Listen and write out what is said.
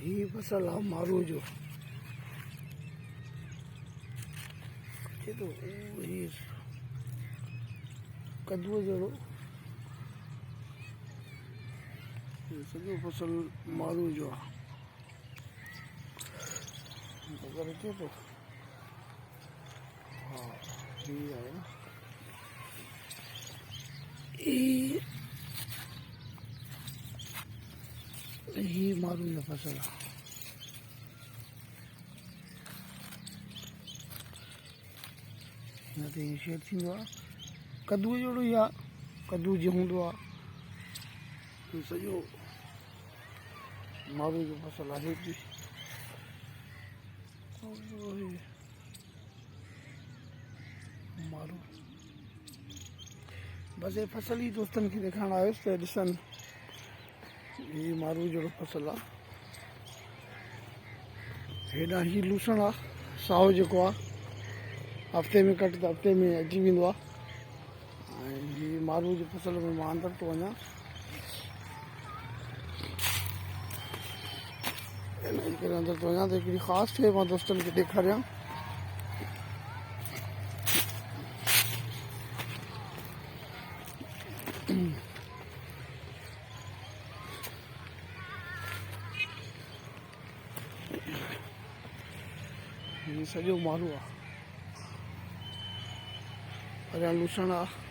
ही फसल आ मारू जो ये तो ही कद्दू जड़ो सॼो फसल मारू जो अगर अचे तो हाँ ही है ना ही मारू जो फसल यहाँ ते शेड थींदो आहे कद्दू जहिड़ो ई आहे कद्दू जीअं हूंदो आहे सॼो मारू जो फसल आहे बि मारू बस ये फसल ही दोस्तन खे ॾेखारण आयुसि त ॾिसनि ही मारू जहिड़ो फसल आहे हेॾां ही लूसण आहे साओ जेको आहे हफ़्ते में कट त हफ़्ते में अची वेंदो आहे ऐं ही मारू जी फसल में मां अंदरि थो वञा हिन करे अंदरि थो वञा त हिकिड़ी ख़ासि शइ मां दोस्तनि खे ॾेखारियां ही सॼो मारू आहे परियां लूसण आहे